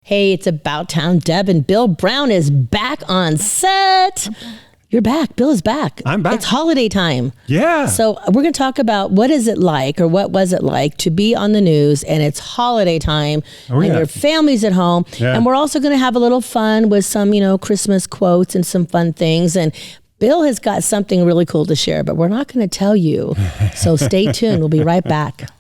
Hey, it's About Town Deb, and Bill Brown is back on set. You're back. Bill is back. I'm back. It's holiday time. Yeah. So we're going to talk about what is it like, or what was it like to be on the news, and it's holiday time, and your family's at home. Yeah. And we're also going to have a little fun with some, Christmas quotes and some fun things. And Bill has got something really cool to share, but we're not going to tell you. So stay tuned. We'll be right back.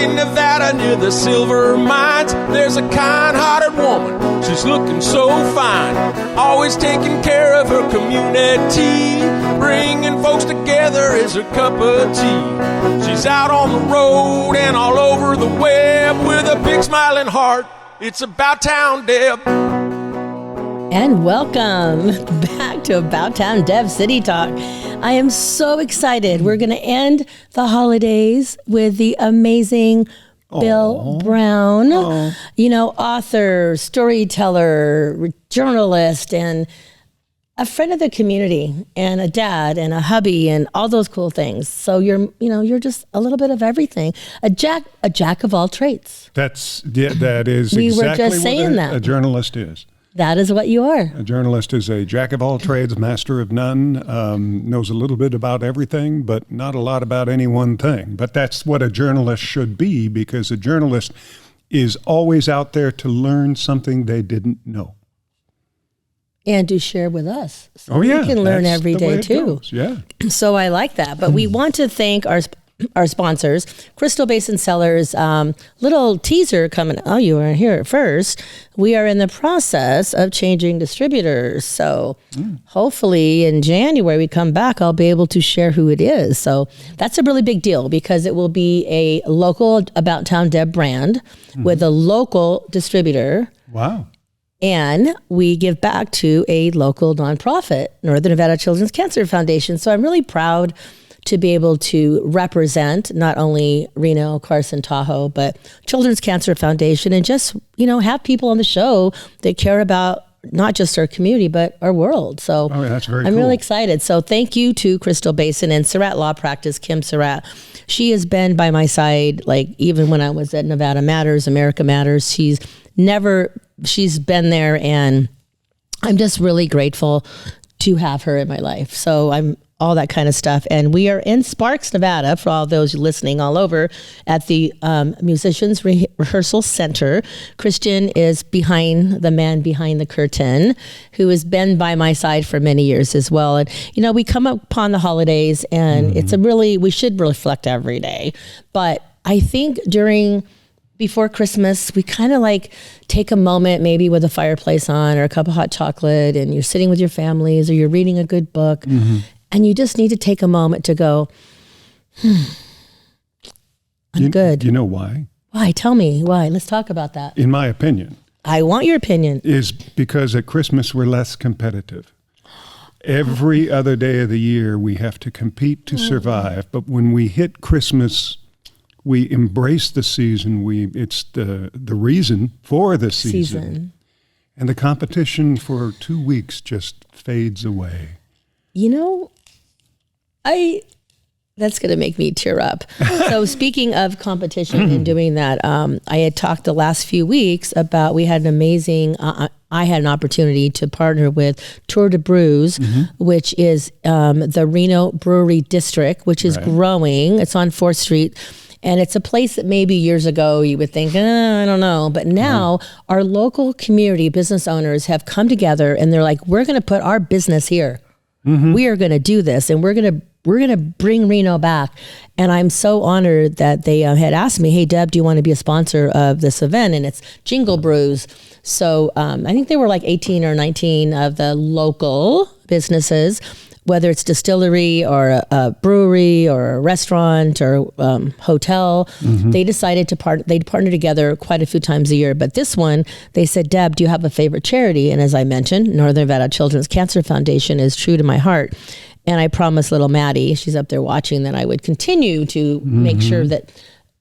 Nevada near the silver mines, there's a kind-hearted woman. She's looking so fine, always taking care of her community, bringing folks together is her cup of tea. She's out on the road and all over the web with a big smiling heart. It's About Town Deb. And welcome back to About Town Deb City Talk. I am so excited. We're going to end the holidays with the amazing Bill Brown, author, storyteller, journalist, and a friend of the community, and a dad, and a hubby, and all those cool things. So you're just a little bit of everything. A jack of all trades. That is we exactly were just saying what a journalist is. That is what you are. A journalist is a jack of all trades, master of none, knows a little bit about everything, but not a lot about any one thing. But that's what a journalist should be, because a journalist is always out there to learn something they didn't know. And to share with us. So we can learn every day too. Goes. Yeah. So I like that. But we want to thank our sponsors, Crystal Basin Cellars. Little teaser coming. Oh, you were here at first. We are in the process of changing distributors. So hopefully in January we come back, I'll be able to share who it is. So that's a really big deal, because it will be a local About Town Deb brand with a local distributor. Wow. And we give back to a local nonprofit, Northern Nevada Children's Cancer Foundation. So I'm really proud to be able to represent not only Reno, Carson, Tahoe, but Children's Cancer Foundation, and just, have people on the show that care about not just our community, but our world. So that's very I'm cool. really excited. So thank you to Crystal Basin and Surratt Law Practice, Kim Surratt. She has been by my side, like even when I was at Nevada Matters, America Matters. She's been there, and I'm just really grateful to have her in my life. So I'm all that kind of stuff. And we are in Sparks, Nevada, for all those listening all over, at the Musicians Rehearsal Center. Christian is the man behind the curtain, who has been by my side for many years as well. And, we come upon the holidays, and we should reflect every day. But I think before Christmas, we kind of take a moment, maybe with a fireplace on or a cup of hot chocolate, and you're sitting with your families, or you're reading a good book. And you just need to take a moment to go, I'm good. You know why? Why? Tell me why. Let's talk about that. In my opinion. I want your opinion. Is because at Christmas we're less competitive. Every other day of the year we have to compete to survive. But when we hit Christmas, we embrace the season. It's the reason for the season. And the competition for 2 weeks just fades away. That's going to make me tear up. So speaking of competition and doing that, I had talked the last few weeks about, we had an amazing, I had an opportunity to partner with Tour de Brews, which is the Reno Brewery District, which is growing. It's on 4th Street. And it's a place that maybe years ago you would think, I don't know. But now our local community business owners have come together, and they're like, we're going to put our business here. We are going to do this, and we're going to bring Reno back. And I'm so honored that they had asked me, hey, Deb, do you want to be a sponsor of this event? And it's Jingle Brews. So I think there were 18 or 19 of the local businesses, whether it's distillery or a brewery or a restaurant or hotel. They decided they'd partner together quite a few times a year. But this one, they said, Deb, do you have a favorite charity? And as I mentioned, Northern Nevada Children's Cancer Foundation is true to my heart. And I promised little Maddie, she's up there watching, that I would continue to make sure that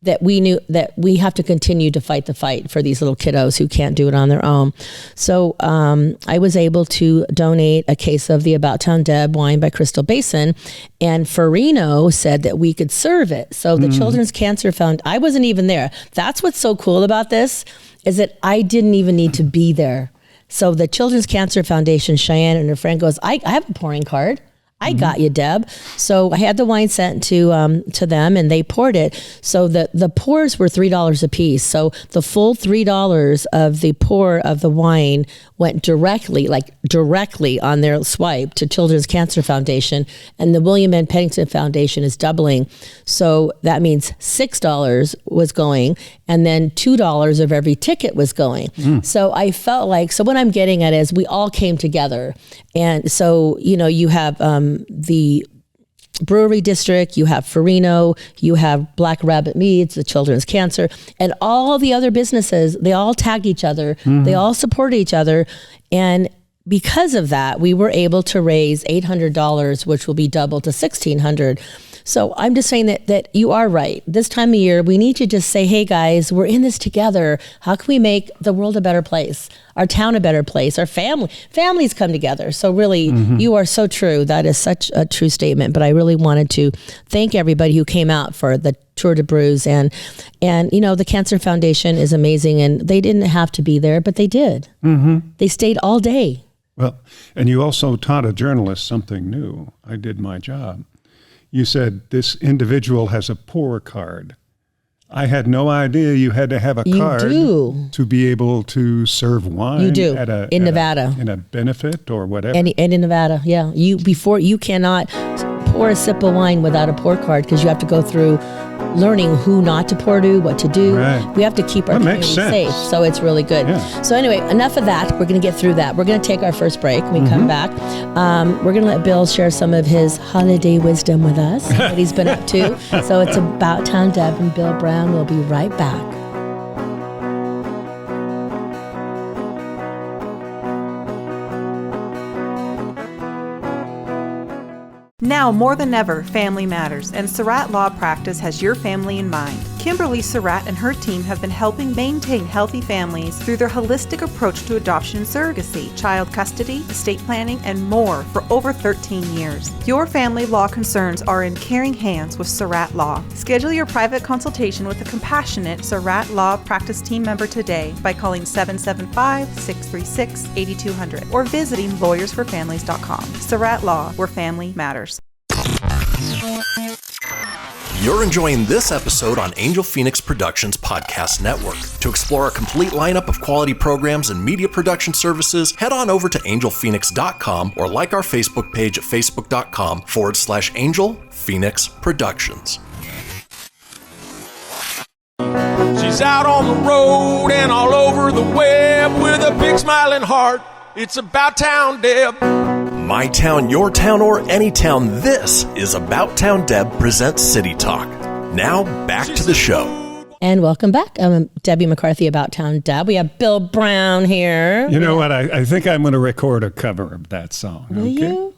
that we knew that we have to continue to fight the fight for these little kiddos who can't do it on their own. So I was able to donate a case of the About Town Deb wine by Crystal Basin, and Farino said that we could serve it. So the Children's Cancer Fund, I wasn't even there. That's what's so cool about this, is that I didn't even need to be there. So the Children's Cancer Foundation, Cheyenne and her friend goes, I have a pouring card. I got you, Deb. So I had the wine sent to them, and they poured it. So the pours were $3 a piece. So the full $3 of the pour of the wine went directly on their swipe to Children's Cancer Foundation, and the William N. Pennington Foundation is doubling. So that means $6 was going, and then $2 of every ticket was going. So I felt like, so what I'm getting at is we all came together. And so, you have the Brewery District, you have Farino, you have Black Rabbit Meads, the Children's Cancer, and all the other businesses, they all tag each other, they all support each other. And because of that, we were able to raise $800, which will be doubled to $1,600. So I'm just saying that you are right. This time of year, we need to just say, hey guys, we're in this together. How can we make the world a better place? Our town a better place? Our families come together. So really, you are so true. That is such a true statement. But I really wanted to thank everybody who came out for the Tour de Brews. And the Cancer Foundation is amazing. And they didn't have to be there, but they did. They stayed all day. Well, and you also taught a journalist something new. I did my job. You said this individual has a pour card. I had no idea you had to have a card to be able to serve wine. You do in Nevada, in a benefit or whatever. And in Nevada, yeah. You cannot pour a sip of wine without a pour card, because you have to go through learning who not to pour to, what to do. Right. We have to keep our community safe. So it's really good. Yeah. So anyway, enough of that. We're going to get through that. We're going to take our first break. When we come back, we're going to let Bill share some of his holiday wisdom with us, what he's been up to. So it's About Town Deb and Bill Brown. We'll be right back. Now more than ever, family matters, and Surratt Law Practice has your family in mind. Kimberly Surratt and her team have been helping maintain healthy families through their holistic approach to adoption and surrogacy, child custody, estate planning, and more for over 13 years. Your family law concerns are in caring hands with Surratt Law. Schedule your private consultation with a compassionate Surratt Law Practice team member today by calling 775-636-8200 or visiting lawyersforfamilies.com. Surratt Law, where family matters. You're enjoying this episode on Angel Phoenix Productions Podcast Network. To explore a complete lineup of quality programs and media production services, head on over to angelphoenix.com or like our Facebook page at facebook.com/Angel Phoenix Productions. She's out on the road and all over the web with a big smiling heart. It's About Town Deb. My town, your town, or any town, this is About Town Deb presents City Talk. Now, back to the show. And welcome back. I'm Debbie McCarthy, About Town Deb. We have Bill Brown here. You know what? I think I'm going to record a cover of that song. Will you?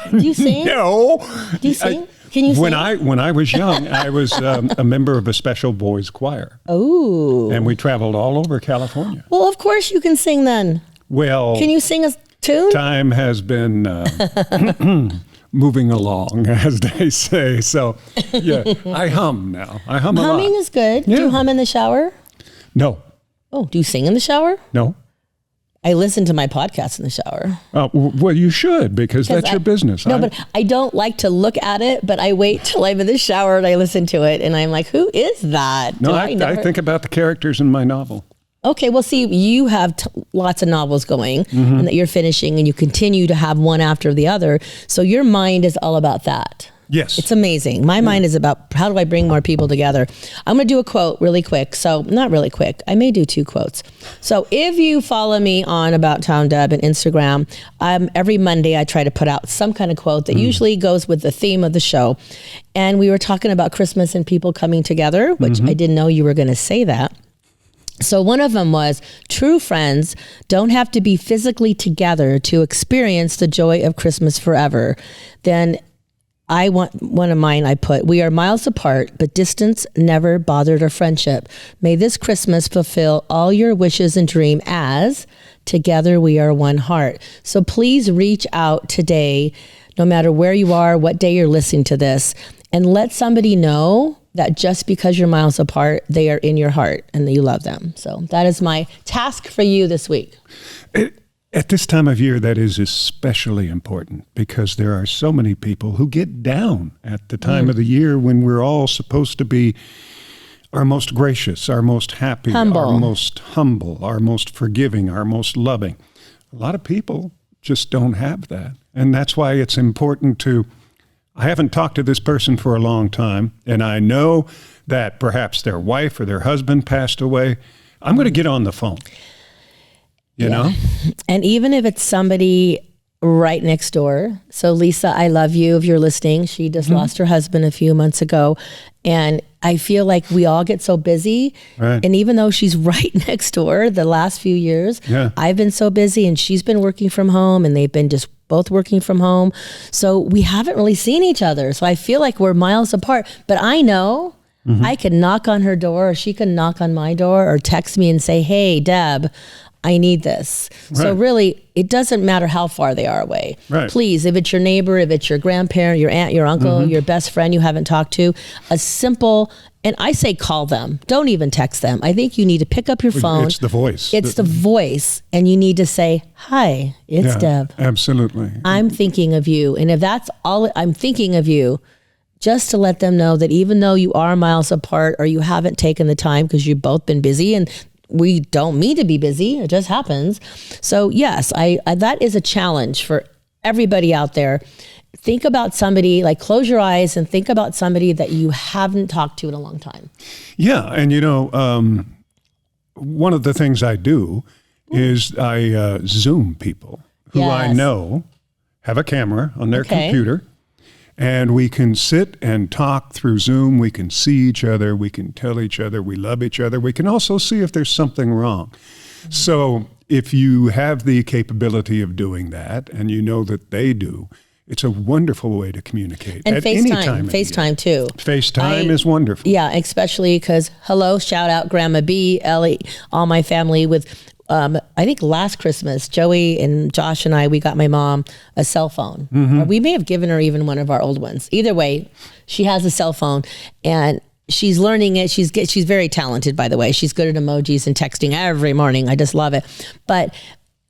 Do you sing? No. Do you sing? Can you sing? When I was young, I was a member of a special boys choir. Oh. And we traveled all over California. Well, of course you can sing then. Well. Can you sing a tune? Time has been moving along, as they say. So, yeah, I hum now. I hum a lot. Humming is good. Yeah. Do you hum in the shower? No. Oh, do you sing in the shower? No. I listen to my podcast in the shower. Well, you should, because that's your business. No, but I don't like to look at it, but I wait till I'm in the shower and I listen to it, and I'm like, who is that? No, I think about the characters in my novel. Okay, well, see, you have lots of novels going and that you're finishing, and you continue to have one after the other. So your mind is all about that. Yes. It's amazing. My mind is about how do I bring more people together? I'm going to do a quote really quick. So not really quick. I may do 2 quotes. So if you follow me on About Town Deb and Instagram, every Monday I try to put out some kind of quote that usually goes with the theme of the show. And we were talking about Christmas and people coming together, which I didn't know you were going to say that. So one of them was, true friends don't have to be physically together to experience the joy of Christmas forever. Then one of mine I put, we are miles apart, but distance never bothered our friendship. May this Christmas fulfill all your wishes and dream as together we are one heart. So please reach out today, no matter where you are, what day you're listening to this, and let somebody know that just because you're miles apart, they are in your heart and that you love them. So that is my task for you this week. At this time of year, that is especially important because there are so many people who get down at the time of the year when we're all supposed to be our most gracious, our most happy, our most humble, our most forgiving, our most loving. A lot of people just don't have that. And that's why it's important to, I haven't talked to this person for a long time, and I know that perhaps their wife or their husband passed away. I'm going to get on the phone. You know? And even if it's somebody right next door. So Lisa, I love you if you're listening. She just lost her husband a few months ago. And I feel like we all get so busy. Right. And even though she's right next door the last few years, I've been so busy and she's been working from home and they've been just both working from home. So we haven't really seen each other. So I feel like we're miles apart. But I know I can knock on her door or she can knock on my door or text me and say, hey, Deb, I need this. Right. So really, it doesn't matter how far they are away. Right. Please, if it's your neighbor, if it's your grandparent, your aunt, your uncle, your best friend you haven't talked to, a simple, and I say call them. Don't even text them. I think you need to pick up your phone. It's the voice. It's the voice. And you need to say, hi, it's Deb. Absolutely. I'm thinking of you. And if that's all, I'm thinking of you, just to let them know that even though you are miles apart or you haven't taken the time because you've both been busy and we don't mean to be busy. It just happens. So yes, I that is a challenge for everybody out there. Think about somebody, like close your eyes and think about somebody that you haven't talked to in a long time. Yeah. And you know, one of the things I do is I Zoom people who I know have a camera on their computer. And we can sit and talk through Zoom. We can see each other. We can tell each other we love each other. We can also see if there's something wrong. So if you have the capability of doing that and you know that they do, it's a wonderful way to communicate. And at FaceTime, any time FaceTime too. FaceTime is wonderful. Yeah, especially because, hello, shout out Grandma B, Ellie, all my family with, I think last Christmas, Joey and Josh and I, we got my mom a cell phone. Or we may have given her even one of our old ones. Either way, she has a cell phone and she's learning it. She's very talented, by the way. She's good at emojis and texting every morning. I just love it. But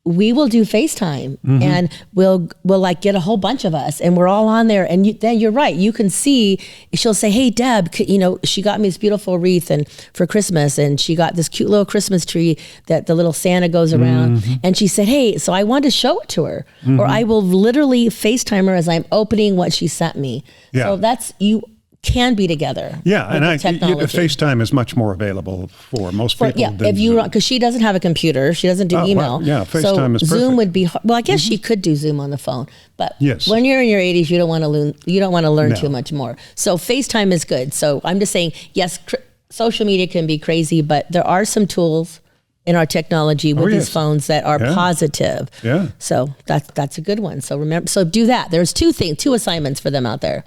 we will do FaceTime and we'll like get a whole bunch of us and we're all on there. And then you're right. You can see, she'll say, hey, Deb, you know, she got me this beautiful wreath and for Christmas and she got this cute little Christmas tree that the little Santa goes around. And she said, hey, so I wanted to show it to her or I will literally FaceTime her as I'm opening what she sent me. Yeah. So that's, you can be together. Yeah, and FaceTime is much more available for most people. Yeah, if you because she doesn't have a computer, she doesn't do email. Well, yeah, FaceTime is perfect. Zoom would be well. I guess she could do Zoom on the phone, but when you're in your 80s, you don't want to learn too much more. So FaceTime is good. So I'm just saying, yes, social media can be crazy, but there are some tools in our technology with these phones that are positive. Yeah. So that's a good one. So remember, do that. There's two assignments for them out there.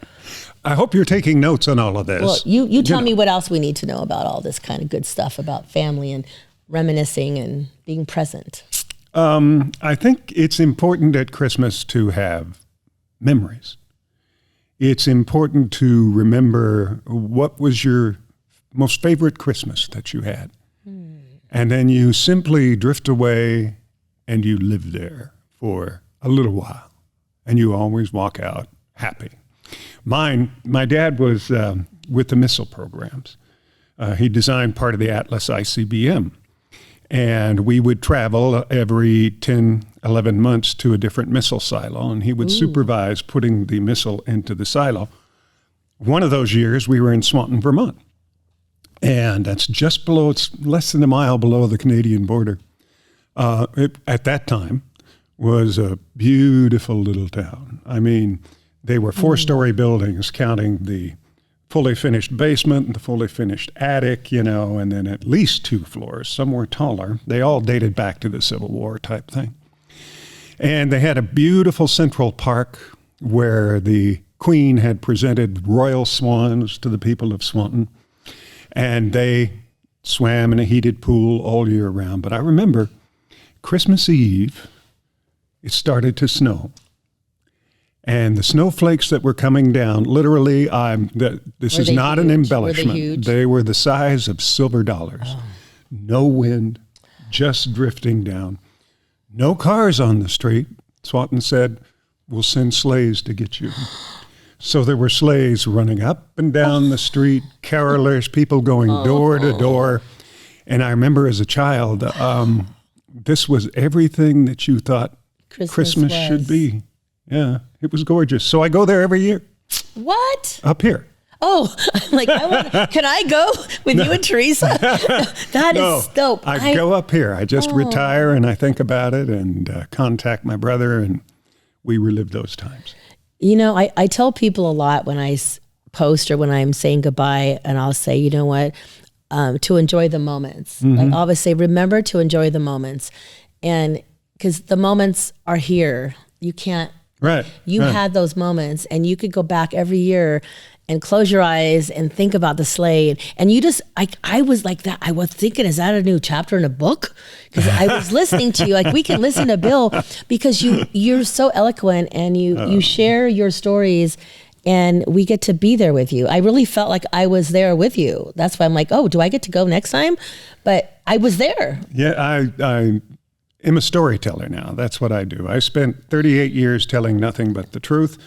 I hope you're taking notes on all of this. Well, you tell me what else we need to know about all this kind of good stuff about family and reminiscing and being present. I think it's important at Christmas to have memories. It's important to remember what was your most favorite Christmas that you had. And then you simply drift away and you live there for a little while. And you always walk out happy. My dad was with the missile programs. He designed part of the Atlas ICBM. And we would travel every 10, 11 months to a different missile silo, and he would supervise putting the missile into the silo. One of those years, we were in Swanton, Vermont. And that's just below, it's less than a mile below the Canadian border. At that time, was a beautiful little town. I mean, they were 4-story buildings, counting the fully finished basement and the fully finished attic, you know, and then at least 2 floors. Some were taller. They all dated back to the Civil War type thing. And they had a beautiful central park where the Queen had presented royal swans to the people of Swanton, and they swam in a heated pool all year round. But I remember Christmas Eve, it started to snow. And the snowflakes that were coming down, literally, this is not an embellishment. Were they huge? They were the size of silver dollars. Oh. No wind, just drifting down. No cars on the street. Swanton said, we'll send sleighs to get you. So there were sleighs running up and down the street, carolers, people going door to door. And I remember as a child, this was everything that you thought Christmas should be. Yeah, it was gorgeous. So I go there every year. What? Up here. Oh, I'm like, can I go with you and Teresa? That is dope. I go up here. I just retire and I think about it and contact my brother, and we relive those times. You know, I tell people a lot when I post or when I'm saying goodbye, and I'll say, you know what, to enjoy the moments. Mm-hmm. Like I always say, remember to enjoy the moments. And because the moments are here. You can't. Right. You had those moments, and you could go back every year and close your eyes and think about the sleigh. And you just, I was like that. I was thinking, is that a new chapter in a book? Because I was listening to you. Like, we can listen to Bill because you're so eloquent, and you share your stories, and we get to be there with you. I really felt like I was there with you. That's why I'm like, oh, do I get to go next time? But I was there. Yeah, I am a storyteller now. That's what I do. I spent 38 years telling nothing but the truth.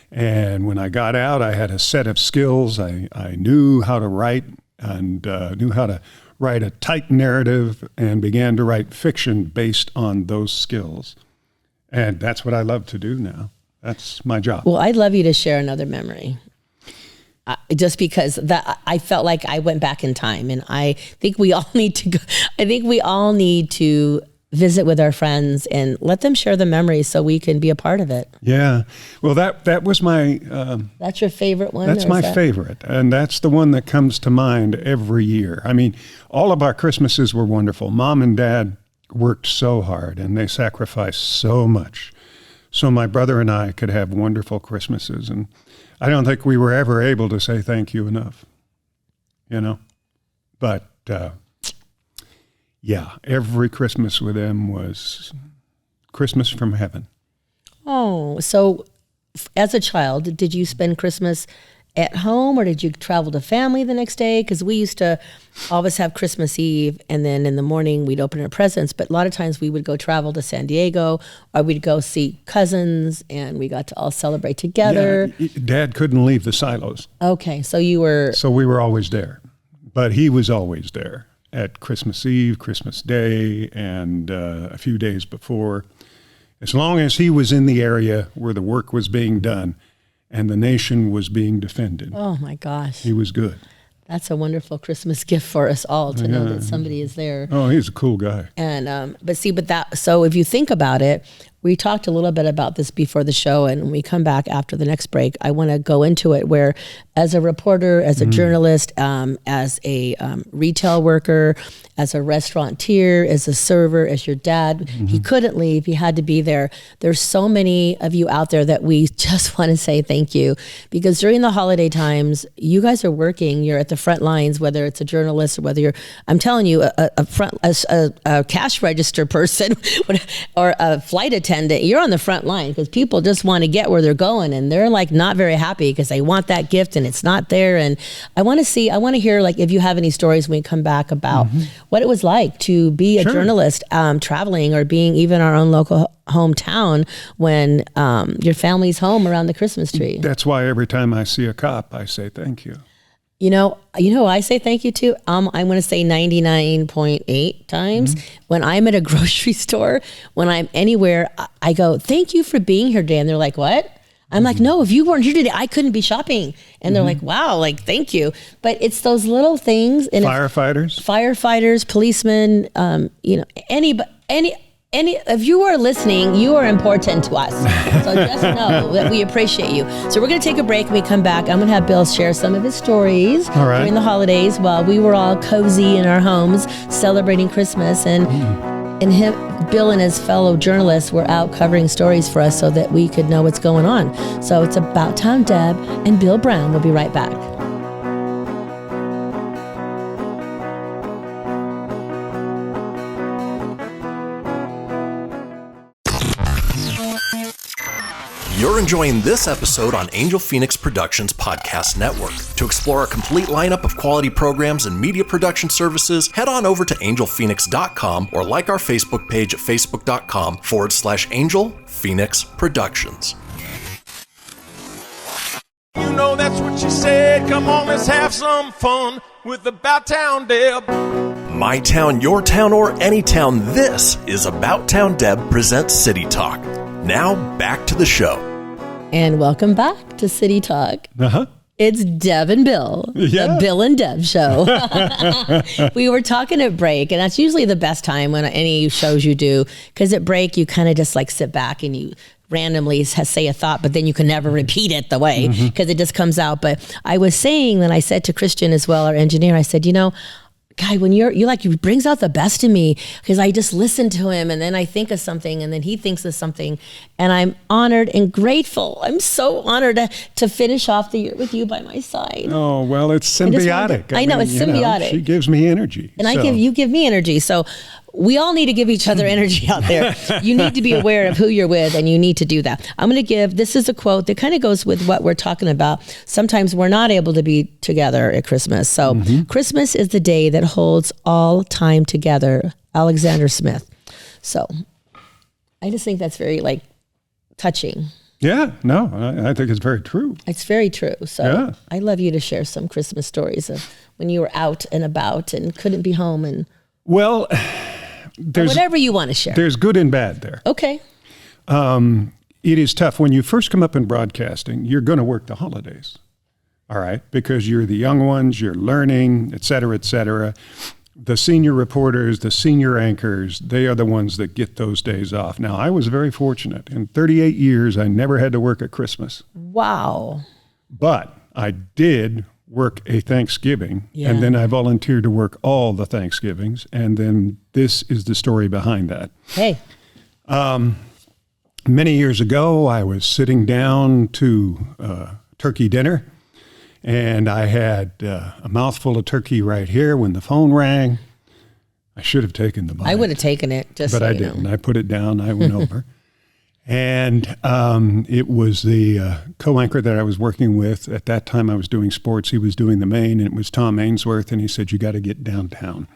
And when I got out, I had a set of skills. I knew how to write and knew how to write a tight narrative, and began to write fiction based on those skills. And that's what I love to do now. That's my job. Well, I'd love you to share another memory. Just because I felt like I went back in time, and I think we all need to go. I think we all need to visit with our friends and let them share the memories so we can be a part of it. Yeah. Well, that was my... that's your favorite one? That's my favorite. And that's the one that comes to mind every year. I mean, all of our Christmases were wonderful. Mom and Dad worked so hard, and they sacrificed so much, so my brother and I could have wonderful Christmases. And I don't think we were ever able to say thank you enough, you know? But... yeah, every Christmas with them was Christmas from heaven. Oh, so as a child, did you spend Christmas at home, or did you travel to family the next day? Because we used to always have Christmas Eve, and then in the morning we'd open our presents. But a lot of times we would go travel to San Diego, or we'd go see cousins, and we got to all celebrate together. Yeah, Dad couldn't leave the silos. Okay, so you were... So we were always there, but he was always there at Christmas Eve, Christmas Day, and a few days before. As long as he was in the area where the work was being done and the nation was being defended. Oh my gosh. He was good. That's a wonderful Christmas gift for us all to know that somebody is there. Oh, he's a cool guy. And so if you think about it, we talked a little bit about this before the show, and when we come back after the next break, I want to go into it where, as a reporter, as a journalist, as a retail worker, as a restaurateur, as a server, as your dad, he couldn't leave. He had to be there. There's so many of you out there that we just want to say thank you, because during the holiday times, you guys are working. You're at the front lines, whether it's a journalist or whether you're, I'm telling you, a cash register person or a flight attendant. You're on the front line, because people just want to get where they're going, and they're like not very happy because they want that gift and it's not there. And I want to hear, like, if you have any stories when we come back about what it was like to be a journalist, traveling, or being even our own local hometown when your family's home around the Christmas tree. That's why every time I see a cop, I say thank you. You know who I say thank you to? I'm going to say 99.8 times. When I'm at a grocery store, when I'm anywhere, I go, thank you for being here today. And they're like, what? I'm like, no, if you weren't here today, I couldn't be shopping. And they're like, wow, like, thank you. But it's those little things. And firefighters, policemen, any if you are listening, you are important to us. So just know that we appreciate you. So we're going to take a break. When we come back, I'm going to have Bill share some of his stories during the holidays while we were all cozy in our homes celebrating Christmas. And And Bill and his fellow journalists were out covering stories for us so that we could know what's going on. So it's About Town Deb and Bill Brown. We'll be right back. You're enjoying this episode on Angel Phoenix Productions Podcast Network. To explore a complete lineup of quality programs and media production services, head on over to angelphoenix.com or like our Facebook page at facebook.com/Angel Phoenix Productions. You know that's what she said. Come on, let's have some fun with About Town Deb. My town, your town, or any town, this is About Town Deb presents City Talk. Now, back to the show. And welcome back to City Talk. Uh-huh. It's Deb and Bill, Yeah. the Bill and Deb show. We were talking at break, and that's usually the best time when any shows you do, because at break, you kind of just like sit back and you randomly say a thought, but then you can never repeat it the way, because it just comes out. But I was saying, then I said to Christian as well, our engineer, I said, guy, when you brings out the best in me, because I just listen to him and then I think of something and then he thinks of something, and I'm honored and grateful. I'm so honored to finish off the year with you by my side. Oh, well, it's symbiotic. I know, it's symbiotic. She gives me energy. And you give me energy. So we all need to give each other energy out there. You need to be aware of who you're with, and you need to do that. I'm going to this is a quote that kind of goes with what we're talking about. Sometimes we're not able to be together at Christmas. So Christmas is the day that holds all time together. Alexander Smith. So I just think that's very touching. Yeah, no, I think it's very true. It's very true. So Yeah. I'd love you to share some Christmas stories of when you were out and about and couldn't be home, and Well, there's whatever you want to share. There's good and bad there. Okay. It is tough. When you first come up in broadcasting, you're going to work the holidays, all right? Because you're the young ones, you're learning, et cetera, et cetera. The senior reporters, the senior anchors, they are the ones that get those days off. Now, I was very fortunate. In 38 years, I never had to work at Christmas. Wow. But I did work a Thanksgiving, Yeah. and then I volunteered to work all the Thanksgivings, and then this is the story behind that. Hey. Many years ago, I was sitting down to turkey dinner, and I had a mouthful of turkey right here when the phone rang. I should have taken the bite. I would have taken it, but so I you didn't. know. I put it down. I went over. And it was the co-anchor that I was working with. At that time, I was doing sports. He was doing the main, and it was Tom Ainsworth. And he said, you got to get downtown.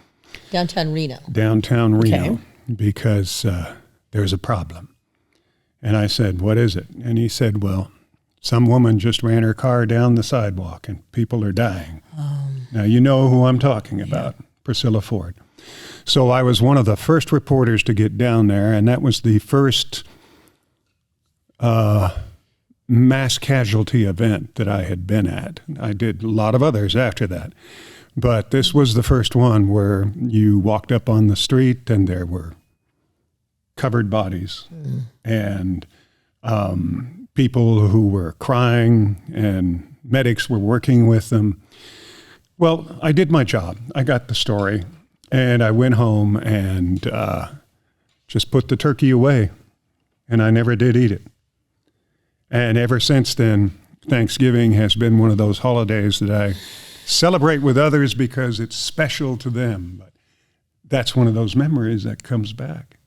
Downtown Reno. Downtown Reno, Okay. because there's a problem. And I said, what is it? And he said, well, some woman just ran her car down the sidewalk and people are dying. Now, you know who I'm talking about, Priscilla Ford. So I was one of the first reporters to get down there, and that was the first mass casualty event that I had been at. I did a lot of others after that. But this was the first one where you walked up on the street and there were covered bodies and people who were crying, and medics were working with them. Well, I did my job. I got the story, and I went home and just put the turkey away, and I never did eat it. And ever since then, Thanksgiving has been one of those holidays that I celebrate with others because it's special to them. But that's one of those memories that comes back.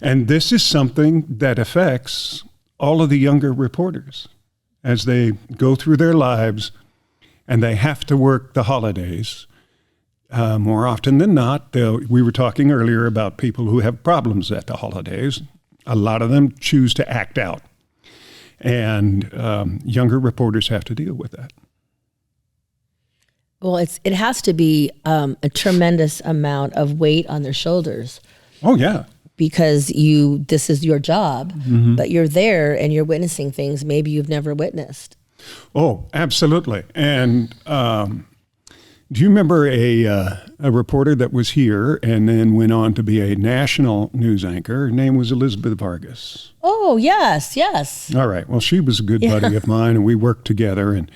And this is something that affects all of the younger reporters as they go through their lives and they have to work the holidays. More often than not, we were talking earlier about people who have problems at the holidays. A lot of them choose to act out. And younger reporters have to deal with that. Well, it has to be a tremendous amount of weight on their shoulders. Oh, yeah. Because this is your job, but you're there and you're witnessing things maybe you've never witnessed. Oh, absolutely. And do you remember a reporter that was here and then went on to be a national news anchor? Her name was Elizabeth Vargas. Oh, yes, yes. All right. Well, she was a good buddy of mine, and we worked together. And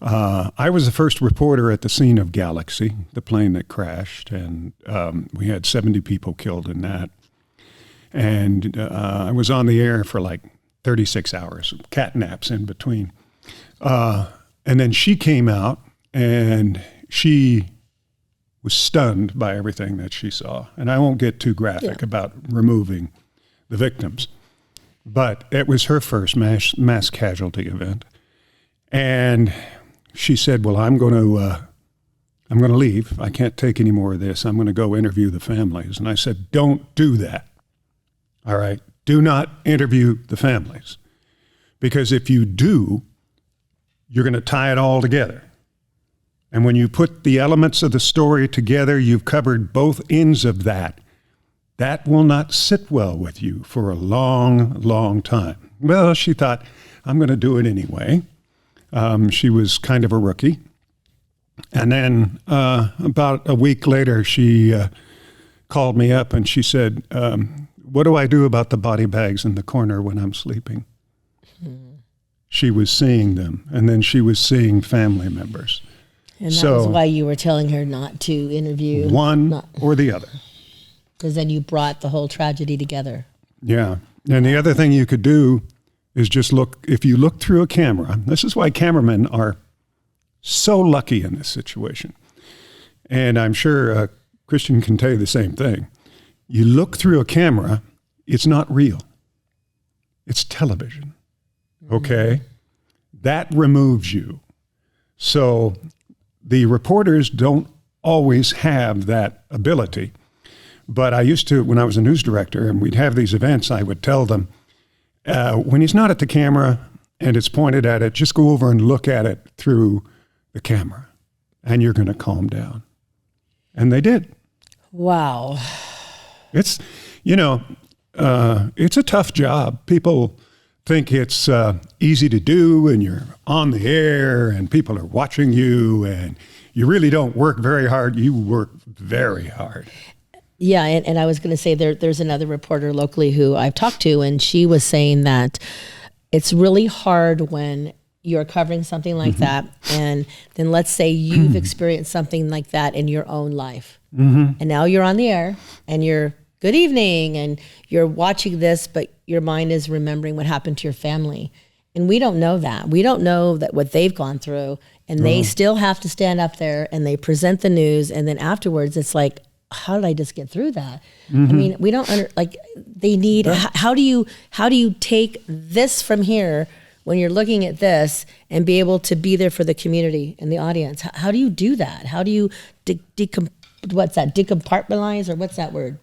I was the first reporter at the scene of Galaxy, the plane that crashed, and we had 70 people killed in that. And I was on the air for like 36 hours, cat naps in between. And then she came out, and she was stunned by everything that she saw. And I won't get too graphic about removing the victims, but it was her first mass casualty event. And she said, well, I'm going to leave. I can't take any more of this. I'm going to go interview the families. And I said, don't do that. All right. Do not interview the families, because if you do, you're going to tie it all together. And when you put the elements of the story together, you've covered both ends of that. That will not sit well with you for a long, long time. Well, she thought, I'm going to do it anyway. She was kind of a rookie. And then about a week later, she called me up and she said, what do I do about the body bags in the corner when I'm sleeping? She was seeing them, and then she was seeing family members. And that was why you were telling her not to interview. One or the other. Because then you brought the whole tragedy together. Yeah. And the other thing you could do is just look, if you look through a camera, this is why cameramen are so lucky in this situation. And I'm sure Christian can tell you the same thing. You look through a camera, it's not real. It's television. Okay? That removes you. So the reporters don't always have that ability. But I used to, when I was a news director and we'd have these events, I would tell them, when he's not at the camera and it's pointed at it, just go over and look at it through the camera and you're going to calm down. And they did. Wow. It's, it's a tough job. People think it's easy to do and you're on the air and people are watching you and you really don't work very hard. You work very hard. Yeah, and I was going to say there's another reporter locally who I've talked to, and she was saying that it's really hard when you're covering something like that, and then let's say you've experienced something like that in your own life, and now you're on the air, and you're good evening, and you're watching this, but your mind is remembering what happened to your family. And we don't know that. We don't know that what they've gone through, and they still have to stand up there, and they present the news, and then afterwards it's like, how did I just get through that? I mean, we don't they need, how do you take this from here when you're looking at this and be able to be there for the community and the audience? How do you do that? How do you decompartmentalize, or what's that word?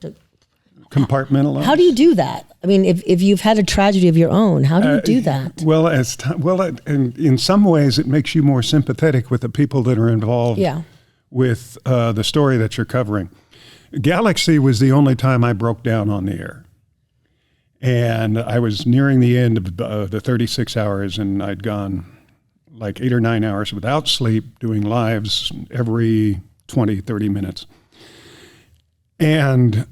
Compartmentalize. How do you do that? I mean, if you've had a tragedy of your own, how do you do that? Well, in some ways it makes you more sympathetic with the people that are involved with the story that you're covering. Galaxy was the only time I broke down on the air. And I was nearing the end of the 36 hours, and I'd gone like 8 or 9 hours without sleep, doing lives every 20, 30 minutes. And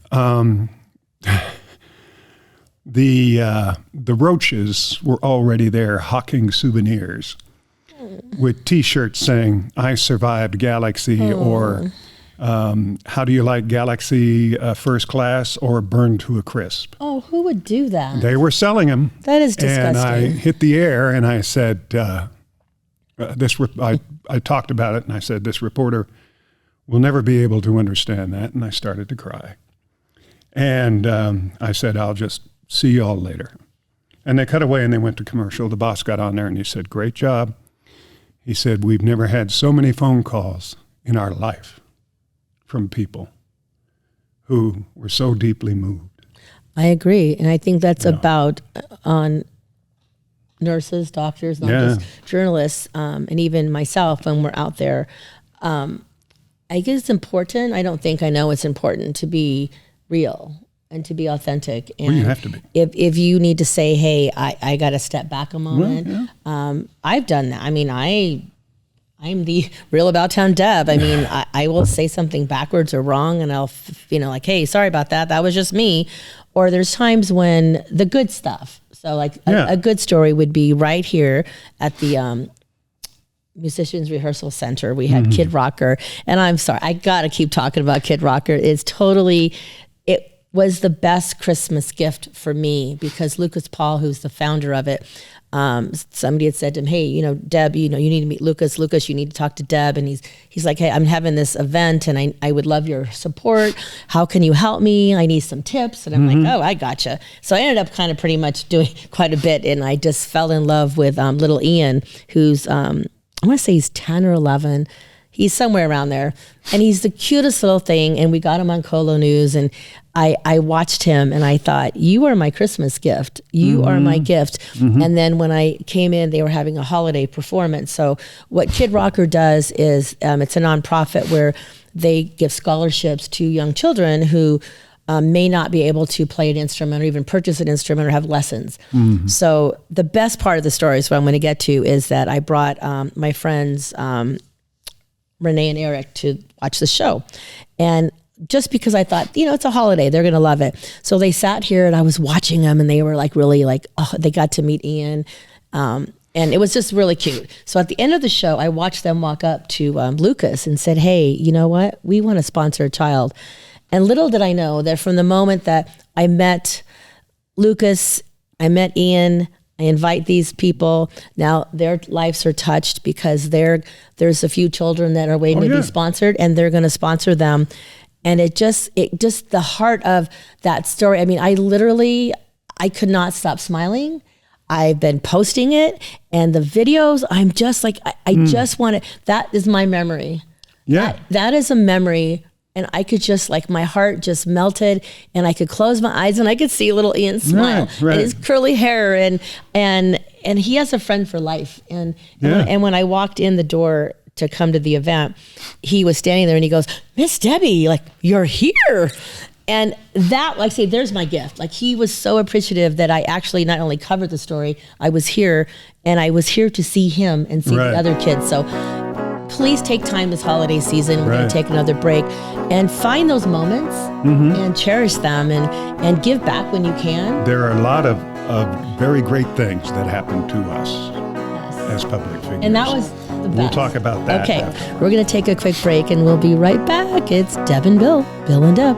the roaches were already there hawking souvenirs with T-shirts saying, I survived Galaxy, or how do you like Galaxy first class, or burned to a crisp? Oh, who would do that? They were selling them. That is disgusting. And I hit the air and I said, I talked about it and I said, this reporter will never be able to understand that. And I started to cry. And I said, I'll just see you all later. And they cut away and they went to commercial. The boss got on there and he said, great job. He said, we've never had so many phone calls in our life from people who were so deeply moved. I agree. And I think that's about on nurses, doctors, not just journalists, and even myself when we're out there. I guess it's important. I know it's important to be real and to be authentic. And you have to be. If you need to say, hey, I got to step back a moment. I've done that. I mean, I'm the real about town Deb. I mean, I will say something backwards or wrong, and I'll, like, hey, sorry about that. That was just me. Or there's times when the good stuff. So like a good story would be right here at the Musicians Rehearsal Center. We had Kid Rocker, and I'm sorry, I got to keep talking about Kid Rocker. It's totally, was the best Christmas gift for me because Lucas Paul, who's the founder of it, somebody had said to him, hey, Deb, you need to meet Lucas. Lucas, you need to talk to Deb. And he's like, hey, I'm having this event and I would love your support. How can you help me? I need some tips. And I'm like, oh, I gotcha. So I ended up kind of pretty much doing quite a bit. And I just fell in love with little Ian, who's, I want to say he's 10 or 11. He's somewhere around there. And he's the cutest little thing. And we got him on Colo News. And I watched him and I thought, you are my Christmas gift. You are my gift. And then when I came in, they were having a holiday performance. So what Kid Rocker does is it's a nonprofit where they give scholarships to young children who may not be able to play an instrument or even purchase an instrument or have lessons. So the best part of the story, so what I'm going to get to, is that I brought my friends Renee and Eric to watch the show. And just because I thought, it's a holiday, they're going to love it. So they sat here and I was watching them and they were like really like, oh, they got to meet Ian. And it was just really cute. So at the end of the show, I watched them walk up to Lucas and said, hey, you know what? We want to sponsor a child. And little did I know that from the moment that I met Lucas, I met Ian, I invite these people. Now their lives are touched because there's a few children that are waiting to be sponsored and they're going to sponsor them. And it just the heart of that story. I mean, I could not stop smiling. I've been posting it and the videos, I'm just like, I just want it. That is my memory. Yeah. That is a memory. And I could just my heart just melted and I could close my eyes and I could see little Ian smile and his curly hair and he has a friend for life. And when I walked in the door to come to the event, he was standing there and he goes, Miss Debbie, you're here. And that, there's my gift. He was so appreciative that I actually not only covered the story, I was here and I was here to see him and see the other kids. So please take time this holiday season. We're going to take another break and find those moments and cherish them and give back when you can. There are a lot of very great things that happen to us as public figures. And that was the best. We'll talk about that. Okay, we're going to take a quick break and we'll be right back. It's Deb and Bill and Deb.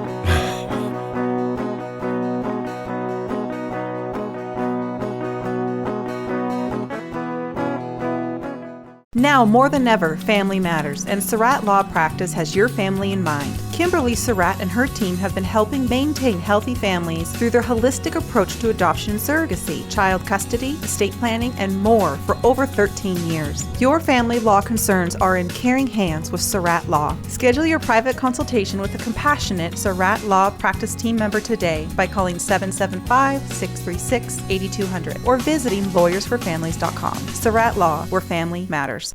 Now more than ever, family matters, and Surratt Law Practice has your family in mind. Kimberly Surratt and her team have been helping maintain healthy families through their holistic approach to adoption and surrogacy, child custody, estate planning, and more for over 13 years. Your family law concerns are in caring hands with Surratt Law. Schedule your private consultation with a compassionate Surratt Law Practice team member today by calling 775-636-8200 or visiting lawyersforfamilies.com. Surratt Law, where family matters.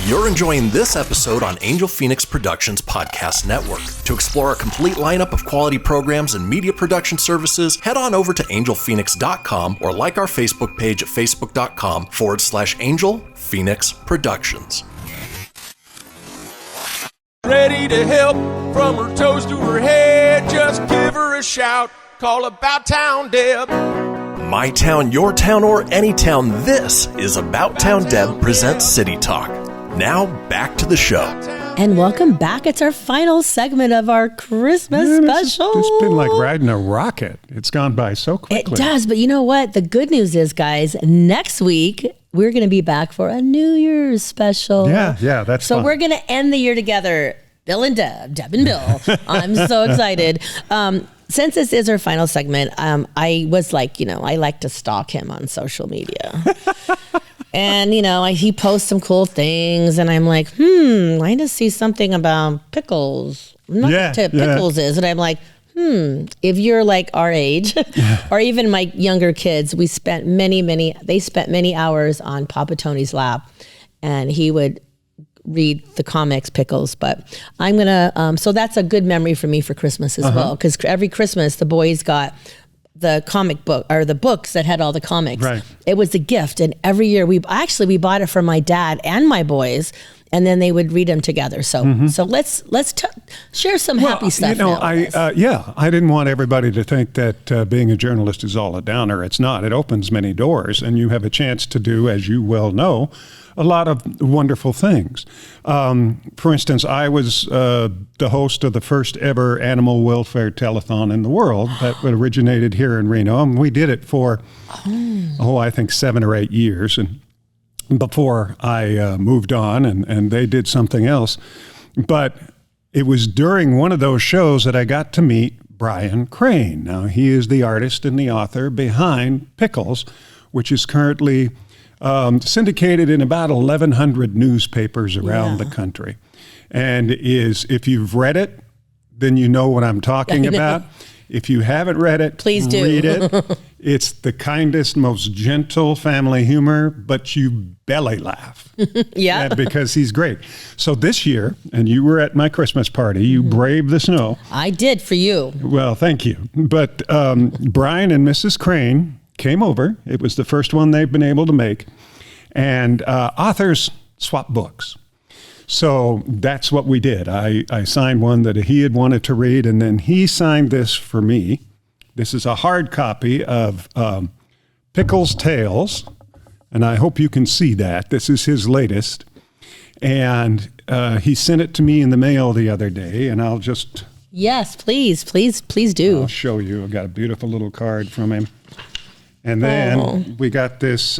You're enjoying this episode on Angel Phoenix Productions Podcast Network. To explore a complete lineup of quality programs and media production services, head on over to angelphoenix.com or like our Facebook page at facebook.com/Angel Phoenix Productions. Ready to help from her toes to her head. Just give her a shout. Call About Town Deb. My town, your town, or any town, this is About Town Deb presents City Talk. Now, back to the show. And welcome back. It's our final segment of our Christmas special. It's been like riding a rocket. It's gone by so quickly. It does, but you know what? The good news is, guys, next week, we're going to be back for a New Year's special. Yeah, that's so fun. We're going to end the year together. Bill and Deb and Bill. I'm so excited. Since this is our final segment, I was like, I like to stalk him on social media. And, he posts some cool things and I'm like, I just see something about pickles. I'm not sure what pickles is. And I'm like, if you're like our age or even my younger kids, they spent many hours on Papa Tony's lap and he would read the comics Pickles. But I'm gonna so that's a good memory for me for Christmas as well, because every Christmas the boys got the comic book or the books that had all the comics. Right. It was a gift, and every year we bought it for my dad and my boys, and then they would read them together. So so let's share some happy stuff. I didn't want everybody to think that being a journalist is all a downer. It's not. It opens many doors, and you have a chance to do, as you well know, a lot of wonderful things. For instance, I was the host of the first ever animal welfare telethon in the world that originated here in Reno. And we did it for, I think 7 or 8 years. And before I moved on and they did something else. But it was during one of those shows that I got to meet Brian Crane. Now, he is the artist and the author behind Pickles, which is currently syndicated in about 1,100 newspapers around the country. And if you've read it, then you know what I'm talking about. If you haven't read it, please do read it. It's the kindest, most gentle family humor, but you belly laugh. Yeah. Because he's great. So this year, and you were at my Christmas party, you braved the snow. I did for you. Well, thank you. But Brian and Mrs. Crane came over. It was the first one they've been able to make. And authors swap books. So that's what we did. I signed one that he had wanted to read, and then he signed this for me. This is a hard copy of Pickles' Tales, and I hope you can see that. This is his latest. And he sent it to me in the mail the other day, and I'll just... Yes, please do. I'll show you. I got a beautiful little card from him. And then we got this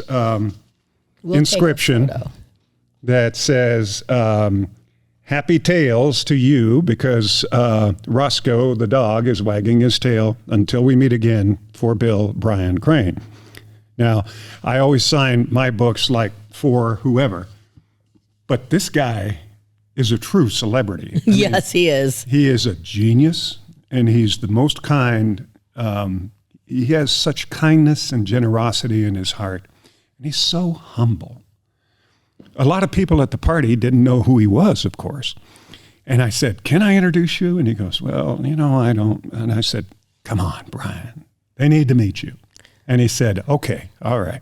inscription that says, happy tales to you, because Roscoe, the dog, is wagging his tail until we meet again, for Bill Brian Crane. Now, I always sign my books like for whoever, but this guy is a true celebrity. Yes, he is. He is a genius, and he's the most kind. He has such kindness and generosity in his heart, and he's so humble. A lot of people at the party didn't know who he was, of course. And I said, can I introduce you? And he goes, well, I don't. And I said, come on, Brian, they need to meet you. And he said, okay, all right.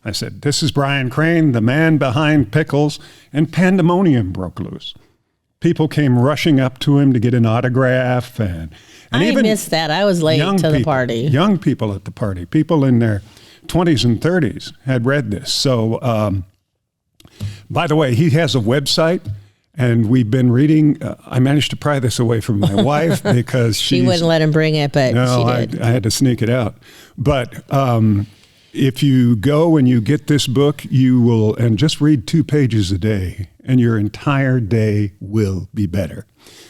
I said, this is Brian Crane, the man behind Pickles, and pandemonium broke loose. People came rushing up to him to get an autograph. And I even missed that. I was late to the party. Young people at the party, people in their 20s and 30s had read this. So, by the way, he has a website, and we've been reading. I managed to pry this away from my wife because she wouldn't let him bring it, but she did. I had to sneak it out. But if you go and you get this book, you will, and just read 2 pages a day, and your entire day will be better.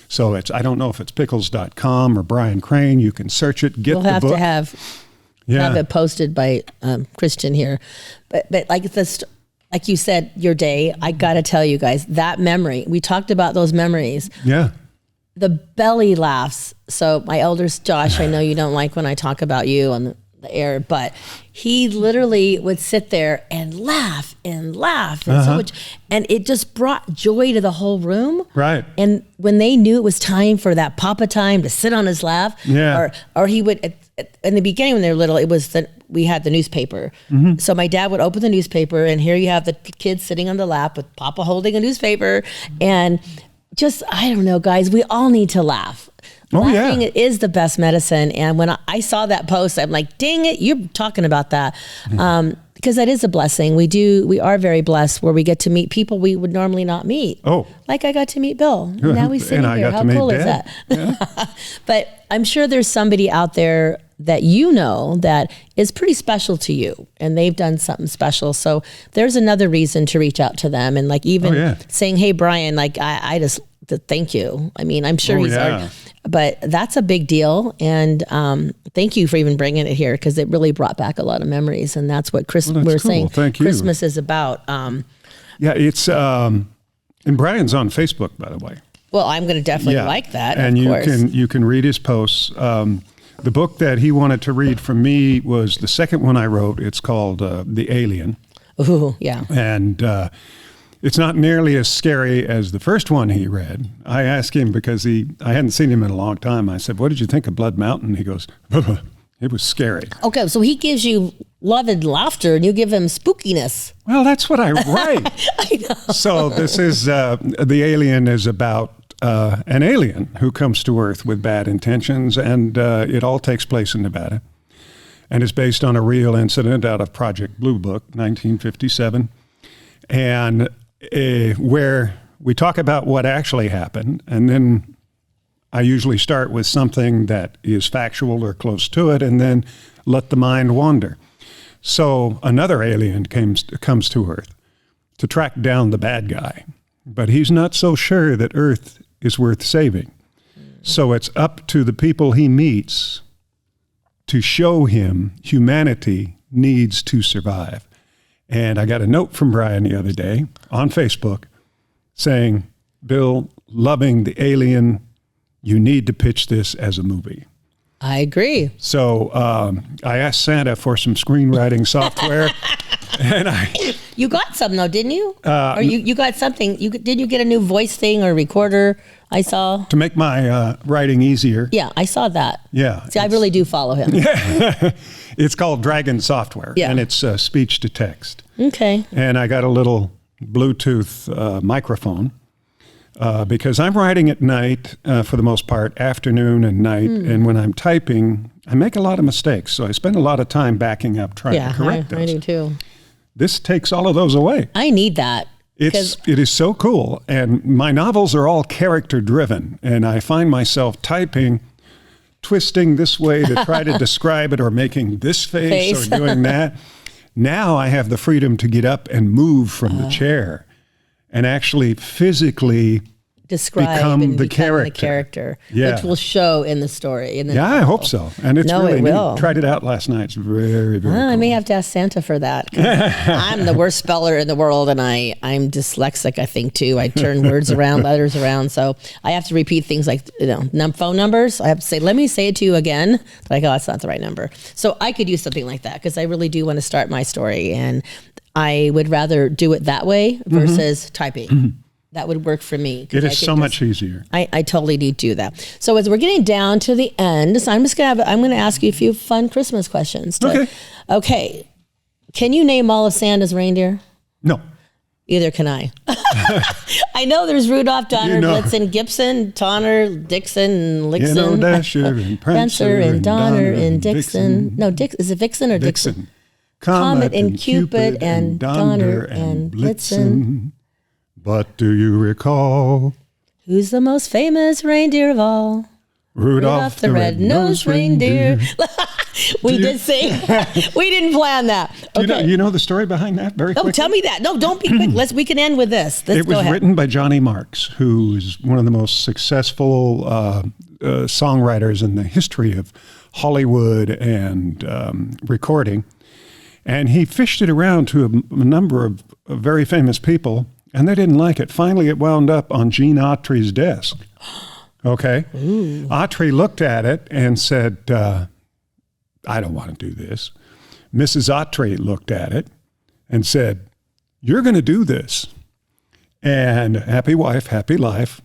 So I don't know if it's pickles.com or Brian Crane. You can search it, get the book. We'll have to have it posted by Christian here. But like this. Like you said, your day, I got to tell you guys, that memory, we talked about those memories. Yeah. The belly laughs. So my eldest, Josh, I know you don't like when I talk about you on the air, but he literally would sit there and laugh and laugh. And so much, and it just brought joy to the whole room. Right. And when they knew it was time for that papa time to sit on his lap, or he would, in the beginning when they were little, it was we had the newspaper. Mm-hmm. So my dad would open the newspaper, and here you have the kids sitting on the lap with Papa holding a newspaper. And just, I don't know, guys, we all need to laugh. Laughing is the best medicine. And when I saw that post, I'm like, dang it, you're talking about that. Because that is a blessing. We are very blessed where we get to meet people we would normally not meet. Oh. Like I got to meet Bill. Now we sit here. How cool is that? Yeah. But I'm sure there's somebody out there that you know that is pretty special to you, and they've done something special. So there's another reason to reach out to them, and like even saying, hey, Brian, like I just thank you. I mean, I'm sure he's hard, but that's a big deal. And thank you for even bringing it here, because it really brought back a lot of memories. And that's what we're saying Christmas is about. It's, and Brian's on Facebook, by the way. Well, I'm going to definitely like that. And of course. you can read his posts. The book that he wanted to read from me was the second one I wrote. It's called The Alien. Ooh, yeah. And it's not nearly as scary as the first one he read. I asked him because I hadn't seen him in a long time. I said, what did you think of Blood Mountain? He goes, it was scary. Okay, so he gives you love and laughter, and you give him spookiness. Well, that's what I write. I know. So this is, The Alien is about an alien who comes to Earth with bad intentions, and it all takes place in Nevada, and is based on a real incident out of Project Blue Book, 1957. and where we talk about what actually happened, and then I usually start with something that is factual or close to it, and then let the mind wander. So another alien comes to Earth to track down the bad guy, but he's not so sure that Earth is worth saving. So it's up to the people he meets to show him humanity needs to survive. And I got a note from Brian the other day on Facebook saying, Bill, loving the alien, you need to pitch this as a movie. I agree. So I asked Santa for some screenwriting software. And you got some though, didn't you? Or you got something? Did you get a new voice thing or recorder? I saw to make my writing easier. Yeah, I saw that. Yeah, see, I really do follow him. It's called Dragon Software, and it's speech to text. Okay. And I got a little Bluetooth microphone because I'm writing at night for the most part, afternoon and night, and when I'm typing, I make a lot of mistakes, so I spend a lot of time backing up trying to correct those. I do too. This takes all of those away. I need that. It is so cool. And my novels are all character driven. And I find myself typing, twisting this way to try to describe it, or making this face. Or doing that. Now I have the freedom to get up and move from the chair and actually physically become the character. Yeah. Which will show in the story. I hope so. And it's really neat. Tried it out last night. It's very, very cool. I may have to ask Santa for that. I'm the worst speller in the world, and I'm dyslexic, I think, too. I turn words around, letters around. So I have to repeat things like phone numbers. I have to say, let me say it to you again. Like, oh, that's not the right number. So I could use something like that because I really do want to start my story. And I would rather do it that way versus typing. Mm-hmm. That would work for me. It is so much easier. I totally need to do that. So as we're getting down to the end, so I'm going to ask you a few fun Christmas questions. Okay. Can you name all of Santa's reindeer? No. Either can I. I know there's Rudolph, Donner, Blitzen, Gibson, Tonner, Dixon, Lixon. Dasher and Prancer and Donner and Dixon. No, is it Vixen or Dixon? Comet and Cupid and Donner and Blitzen. But do you recall? Who's the most famous reindeer of all? Rudolph the red-nosed reindeer. We did sing. We didn't plan that. Okay. You know the story behind that very quickly? No, tell me that. No, don't be quick. We can end with this. It was written by Johnny Marks, who is one of the most successful songwriters in the history of Hollywood and recording. And he fished it around to a number of very famous people, and they didn't like it. Finally, it wound up on Gene Autry's desk. Okay? Ooh. Autry looked at it and said, I don't want to do this. Mrs. Autry looked at it and said, you're going to do this. And happy wife, happy life.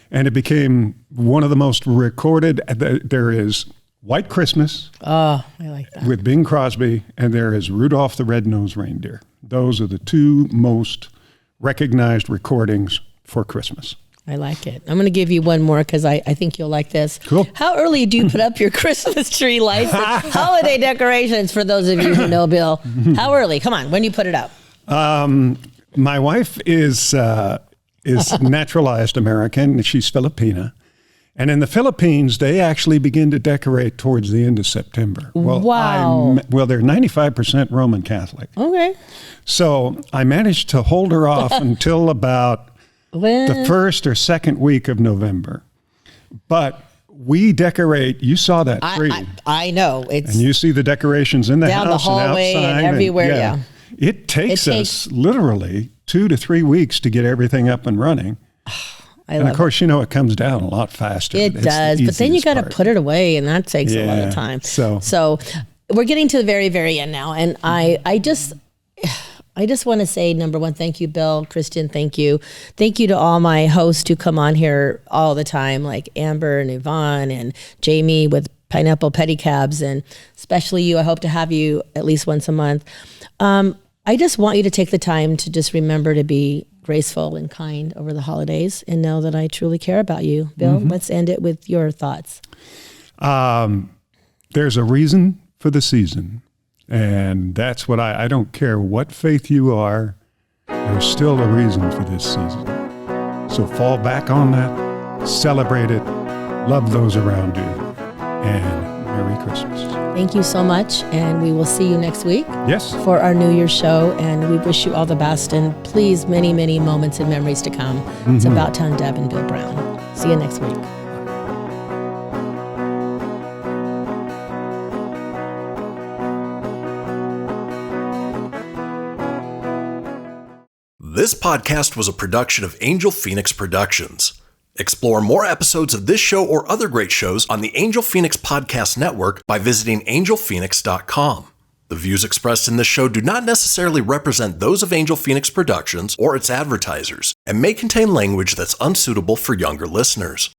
And it became one of the most recorded. There is White Christmas. Oh, I like that. With Bing Crosby, and there is Rudolph the Red-Nosed Reindeer. Those are the two most recognized recordings for Christmas. I like it. I'm going to give you one more because I think you'll like this. Cool. How early do you put up your Christmas tree lights and holiday decorations, for those of you who know Bill? How early? Come on, when do you put it up? My wife is naturalized American. She's Filipina. And in the Philippines, they actually begin to decorate towards the end of September. Well, wow. They're 95% Roman Catholic. Okay. So I managed to hold her off until about the first or second week of November. But we decorate. You saw that tree. I know. And you see the decorations in the down house the hallway and outside. And everywhere, yeah. It takes us literally 2 to 3 weeks to get everything up and running. And of course, it comes down a lot faster. It does, but then you got to put it away, and that takes a lot of time. So we're getting to the very, very end now, and I just want to say, number one, thank you, Bill, Kristen, thank you to all my hosts who come on here all the time, like Amber and Yvonne and Jamie with Pineapple Pedicabs, and especially you. I hope to have you at least once a month. I just want you to take the time to just remember to be graceful and kind over the holidays and know that I truly care about you. Bill, let's end it with your thoughts. There's a reason for the season, and that's what I don't care what faith you are. there's still a reason for this season. So fall back on that, celebrate it, love those around you, and Merry Christmas. Thank you so much, and we will see you next week Yes. for our New Year's show, and we wish you all the best, and please, many, many moments and memories to come. It's About Town Deb and Bill Brown. See you next week. This podcast was a production of Angel Phoenix Productions. Explore more episodes of this show or other great shows on the Angel Phoenix Podcast Network by visiting angelphoenix.com. The views expressed in this show do not necessarily represent those of Angel Phoenix Productions or its advertisers and may contain language that's unsuitable for younger listeners.